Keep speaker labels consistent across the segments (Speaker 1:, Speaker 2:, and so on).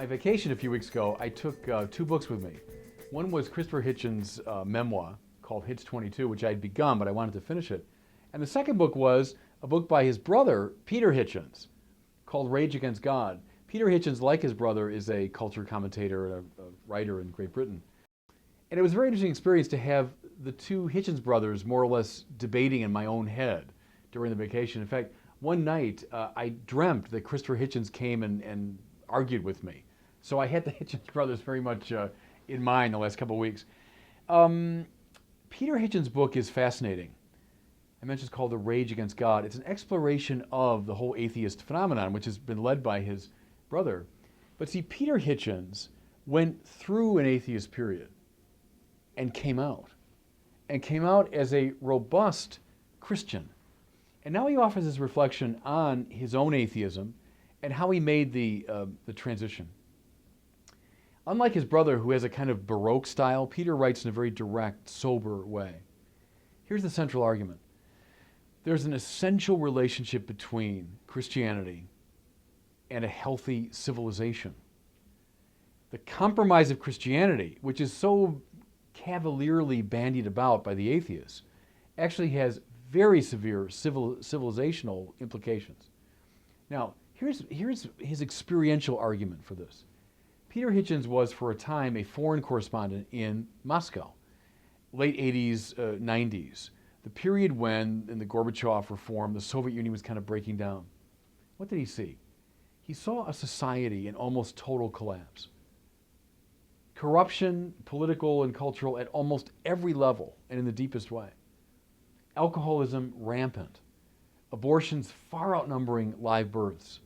Speaker 1: my vacation a few weeks ago, I took two books with me. One was Christopher Hitchens' memoir called Hits 22, which I had begun, but I wanted to finish it. And the second book was a book by his brother, Peter Hitchens, called Rage Against God. Peter Hitchens, like his brother, is a culture commentator and a writer in Great Britain. And it was a very interesting experience to have the two Hitchens brothers more or less debating in my own head during the vacation. In fact, one night I dreamt that Christopher Hitchens came and argued with me. So I had the Hitchens brothers very much in mind the last couple of weeks. Peter Hitchens' book is fascinating. I mentioned it's called The Rage Against God. It's an exploration of the whole atheist phenomenon, which has been led by his brother. But see, Peter Hitchens went through an atheist period and came out as a robust Christian. And now he offers his reflection on his own atheism and how he made the transition. Unlike his brother, who has a kind of Baroque style, Peter writes in a very direct, sober way. Here's the central argument. There's an essential relationship between Christianity and a healthy civilization. The compromise of Christianity, which is so cavalierly bandied about by the atheists, actually has very severe civilizational implications. Now, here's his experiential argument for this. Peter Hitchens was, for a time, a foreign correspondent in Moscow, late 80s, 90s, the period when, in the Gorbachev reform, the Soviet Union was kind of breaking down. What did he see? He saw a society in almost total collapse. Corruption, political and cultural, at almost every level and in the deepest way. Alcoholism rampant. Abortions far outnumbering live births.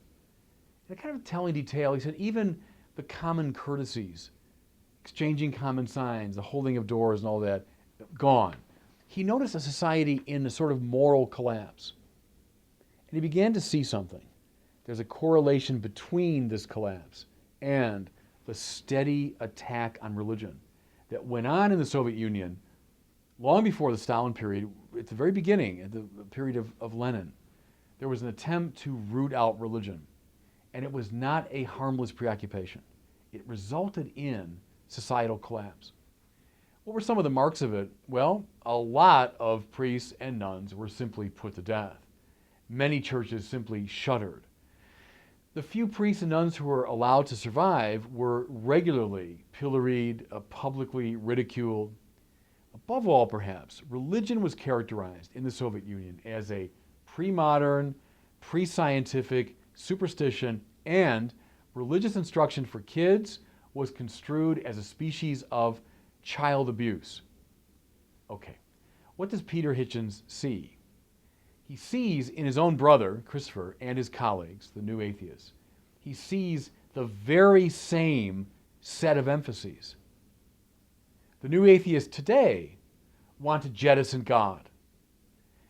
Speaker 1: In a kind of telling detail, he said even the common courtesies, exchanging common signs, the holding of doors and all that, gone. He noticed a society in a sort of moral collapse. And he began to see something. There's a correlation between this collapse and the steady attack on religion that went on in the Soviet Union long before the Stalin period. At the very beginning, at the period of Lenin, there was an attempt to root out religion. And it was not a harmless preoccupation. It resulted in societal collapse. What were some of the marks of it? Well, a lot of priests and nuns were simply put to death. Many churches simply shuttered. The few priests and nuns who were allowed to survive were regularly pilloried, publicly ridiculed. Above all, perhaps, religion was characterized in the Soviet Union as a pre-modern, pre-scientific superstition, and religious instruction for kids was construed as a species of child abuse. Okay, what does Peter Hitchens see? He sees in his own brother, Christopher, and his colleagues, the new atheists, he sees the very same set of emphases. The new atheists today want to jettison God.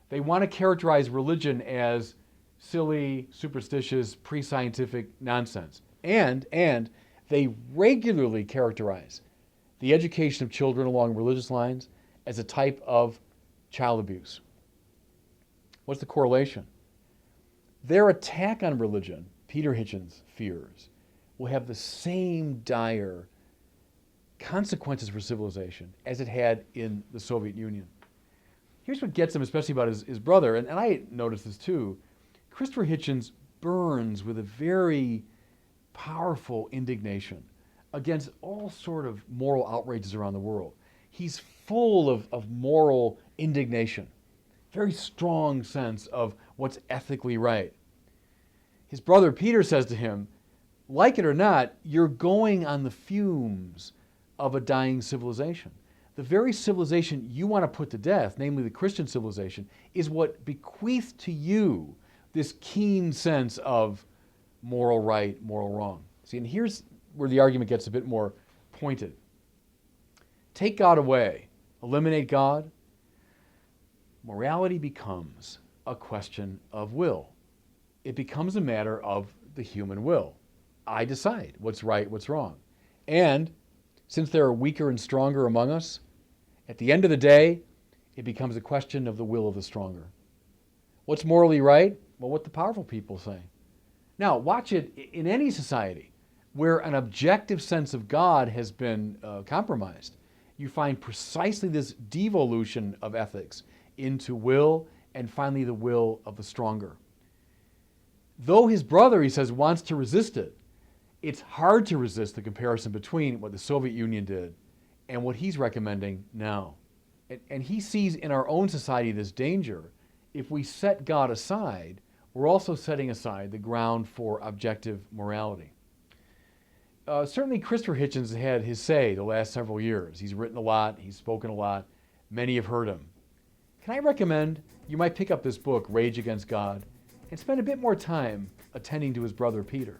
Speaker 1: They want to characterize religion as silly, superstitious, pre-scientific nonsense. And they regularly characterize the education of children along religious lines as a type of child abuse. What's the correlation? Their attack on religion, Peter Hitchens fears, will have the same dire consequences for civilization as it had in the Soviet Union. Here's what gets him, especially about his brother, and I noticed this too. Christopher Hitchens burns with a very powerful indignation against all sort of moral outrages around the world. He's full of moral indignation, very strong sense of what's ethically right. His brother Peter says to him, like it or not, you're going on the fumes of a dying civilization. The very civilization you want to put to death, namely the Christian civilization, is what bequeathed to you this keen sense of moral right, moral wrong. See, and here's where the argument gets a bit more pointed. Take God away, eliminate God, morality becomes a question of will. It becomes a matter of the human will. I decide what's right, what's wrong. And since there are weaker and stronger among us, at the end of the day, it becomes a question of the will of the stronger. What's morally right? Well, what the powerful people say. Now, watch it in any society. where an objective sense of God has been compromised, you find precisely this devolution of ethics into will, and finally the will of the stronger. Though his brother, he says, wants to resist it, it's hard to resist the comparison between what the Soviet Union did and what he's recommending now. And he sees in our own society this danger. If we set God aside, we're also setting aside the ground for objective morality. Certainly Christopher Hitchens has had his say the last several years. He's written a lot, he's spoken a lot, many have heard him. Can I recommend you might pick up this book, Rage Against God, and spend a bit more time attending to his brother Peter?